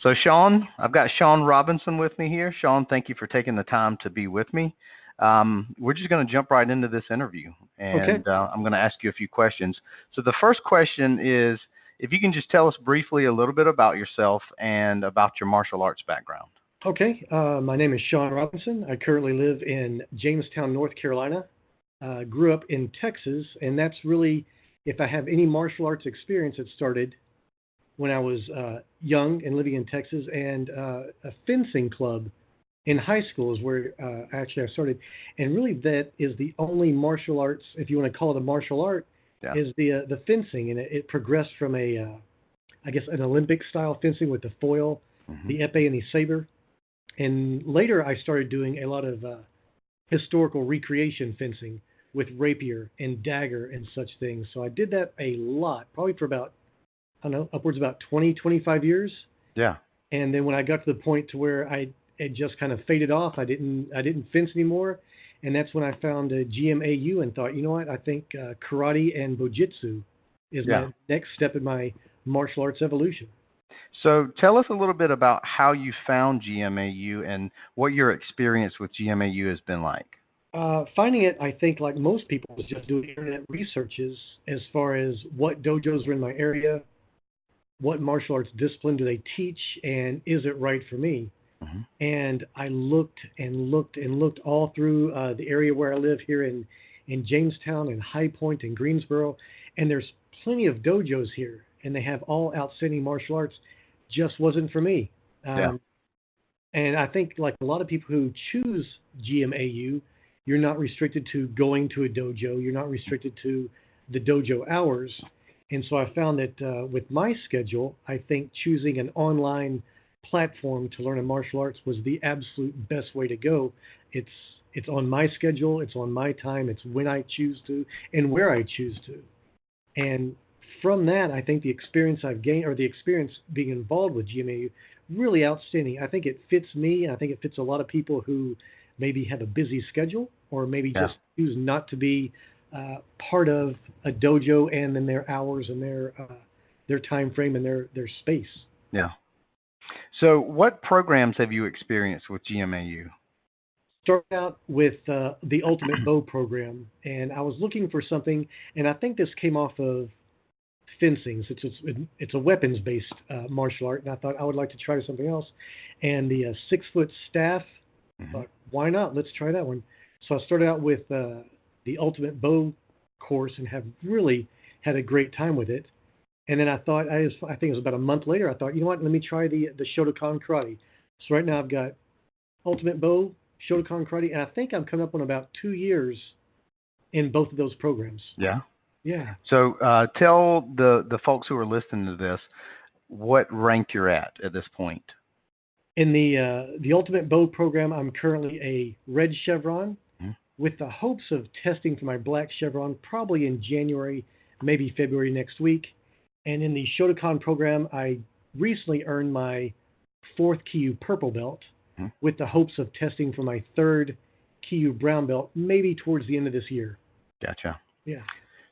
So, Sean, I've got Sean Robinson with me here. Sean, thank you for taking the time to be with me. We're just going to jump right into this interview, Okay. and I'm going to ask you a few questions. So, the first question is if you can just tell us briefly a little bit about yourself and about your martial arts background. Okay. My name is Sean Robinson. I currently live in Jamestown, North Carolina. Grew up in Texas, and that's really, if I have any martial arts experience, it started when I was young and living in Texas, and a fencing club in high school is where actually I started. And really, that is the only martial arts, if you want to call it a martial art, Yeah. is the fencing, and it progressed from I guess, an Olympic style fencing with the foil, Mm-hmm. the epee, and the saber. And later, I started doing a lot of historical recreation fencing with rapier and dagger and such things. So I did that a lot, probably for about, I don't know, upwards of about 20, 25 years. Yeah. And then when I got to the point to where I it just kind of faded off, I didn't fence anymore. And that's when I found GMAU and thought, you know what, I think karate and bojitsu is Yeah. my next step in my martial arts evolution. So, tell us a little bit about how you found GMAU and what your experience with GMAU has been like. Finding it, I think, like most people, was just doing internet researches as far as what dojos are in my area, what martial arts discipline do they teach, and is it right for me? Mm-hmm. And I looked and looked and looked all through the area where I live here in Jamestown and High Point and Greensboro, and there's plenty of dojos here, and they have all outstanding martial arts. Just wasn't for me. Yeah. And I think, like a lot of people who choose GMAU, you're not restricted to going to a dojo. You're not restricted to the dojo hours. And so I found that with my schedule, I think choosing an online platform to learn a martial arts was the absolute best way to go. It's it's on my schedule. It's on my time. It's when I choose to and where I choose to. And from that, I think the experience I've gained, or the experience being involved with GMAU, really outstanding. I think it fits me, and I think it fits a lot of people who maybe have a busy schedule, or maybe Yeah. just choose not to be part of a dojo and then their hours and their time frame and their space. Yeah. So, what programs have you experienced with GMAU? Started out with the Ultimate Bow program, and I was looking for something, and I think this came off of fencing. So it's a weapons based martial art, and I thought I would like to try something else. And the 6 foot staff, I Mm-hmm. thought, why not? Let's try that one. So I started out with the Ultimate Bow course and have really had a great time with it. And then I think it was about a month later, I thought, you know what? Let me try the Shotokan karate. So right now I've got Ultimate Bow, Shotokan karate, and I think I'm coming up on about 2 years in both of those programs. Yeah. Yeah. So, tell the folks who are listening to this what rank you're at this point. In the Ultimate Bow program, I'm currently a red chevron Mhm. with the hopes of testing for my black chevron probably in January, maybe February next week. And in the Shotokan program, I recently earned my fourth Kyu purple belt Mhm. with the hopes of testing for my third Kyu brown belt maybe towards the end of this year. Gotcha. Yeah.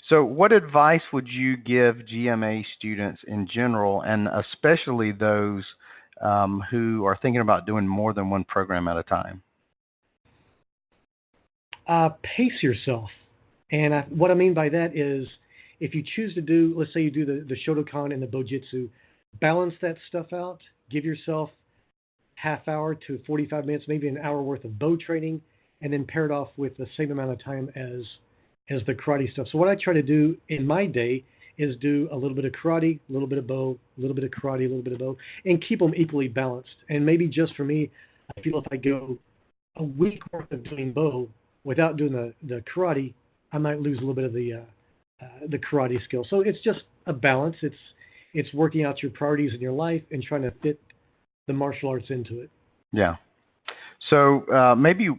So, what advice would you give GMA students in general, and especially those who are thinking about doing more than one program at a time? Pace yourself. And what I mean by that is if you choose to do, let's say you do the Shotokan and the Bojitsu, balance that stuff out. Give yourself half hour to 45 minutes, maybe an hour worth of bow training, and then pair it off with the same amount of time as the karate stuff. So what I try to do in my day is do a little bit of karate, a little bit of bow, a little bit of karate, a little bit of bow, and keep them equally balanced. And maybe just for me, I feel if I go a week worth of doing bow without doing the karate, I might lose a little bit of the karate skill. So it's just a balance. It's working out your priorities in your life and trying to fit the martial arts into it. Yeah. So, maybe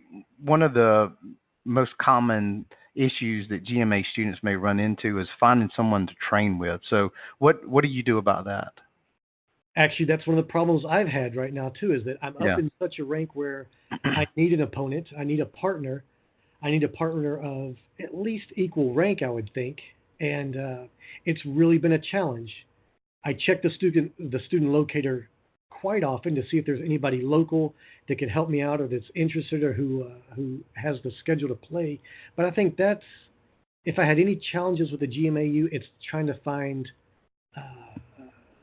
one of the most common issues that GMA students may run into is finding someone to train with. So, what do you do about that? Actually, that's one of the problems I've had right now too. Is that I'm up Yeah. in such a rank where I need an opponent, I need a partner, I need a partner of at least equal rank, I would think, and it's really been a challenge. I checked the student locator quite often to see if there's anybody local that can help me out or that's interested or who has the schedule to play. But I think that's, if I had any challenges with the GMAU, it's trying to find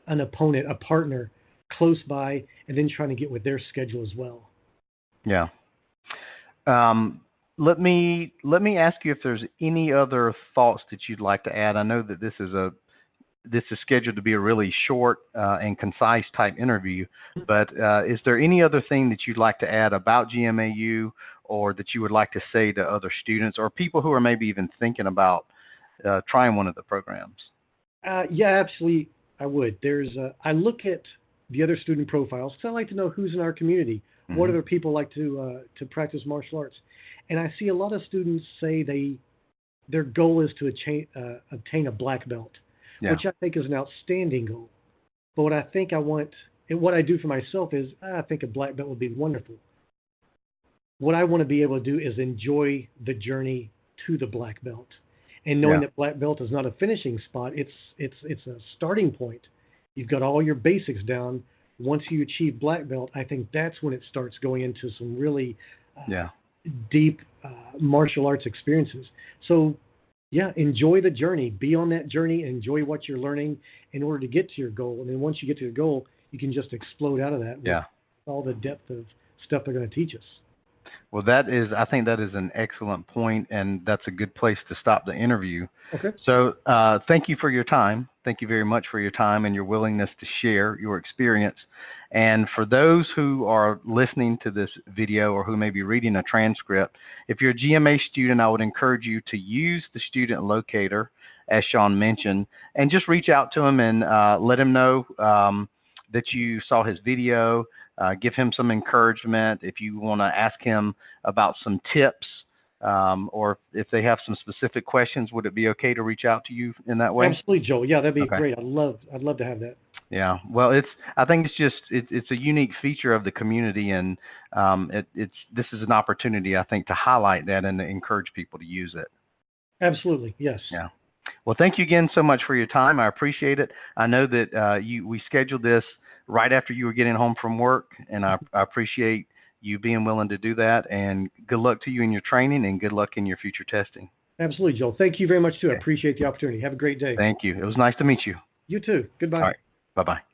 an opponent, a partner close by, and then trying to get with their schedule as well. Yeah. Let me ask you if there's any other thoughts that you'd like to add. I know that this is scheduled to be a really short and concise type interview, but is there any other thing that you'd like to add about GMAU, or that you would like to say to other students or people who are maybe even thinking about trying one of the programs? Yeah, absolutely. I would. I look at the other student profiles, so I like to know who's in our community. Mm-hmm. What other people like to practice martial arts? And I see a lot of students say their goal is to obtain a black belt, which I think is an outstanding goal. But what I think I want, and what I do for myself is, I think a black belt would be wonderful. What I want to be able to do is enjoy the journey to the black belt, and knowing that black belt is not a finishing spot. It's a starting point. You've got all your basics down. Once you achieve black belt, I think that's when it starts going into some really deep martial arts experiences. So, enjoy the journey. Be on that journey. Enjoy what you're learning in order to get to your goal. And then once you get to your goal, you can just explode out of that with all the depth of stuff they're going to teach us. Well, I think that is an excellent point, and that's a good place to stop the interview. Okay. So thank you for your time. Thank you very much for your time and your willingness to share your experience. And for those who are listening to this video or who may be reading a transcript, if you're a GMA student, I would encourage you to use the student locator, as Sean mentioned, and just reach out to him and let him know that you saw his video. Give him some encouragement. If you want to ask him about some tips, or if they have some specific questions, would it be okay to reach out to you in that way? Absolutely, Joel. Yeah, that'd be great. I'd love to have that. Yeah. Well, I think it's a unique feature of the community, and this is an opportunity, I think, to highlight that and to encourage people to use it. Absolutely. Yes. Yeah. Well, thank you again so much for your time. I appreciate it. I know that we scheduled this right after you were getting home from work, and I appreciate you being willing to do that. And good luck to you in your training, and good luck in your future testing. Absolutely, Joel. Thank you very much, too. I appreciate the opportunity. Have a great day. Thank you. It was nice to meet you. You too. Goodbye. All right. Bye-bye.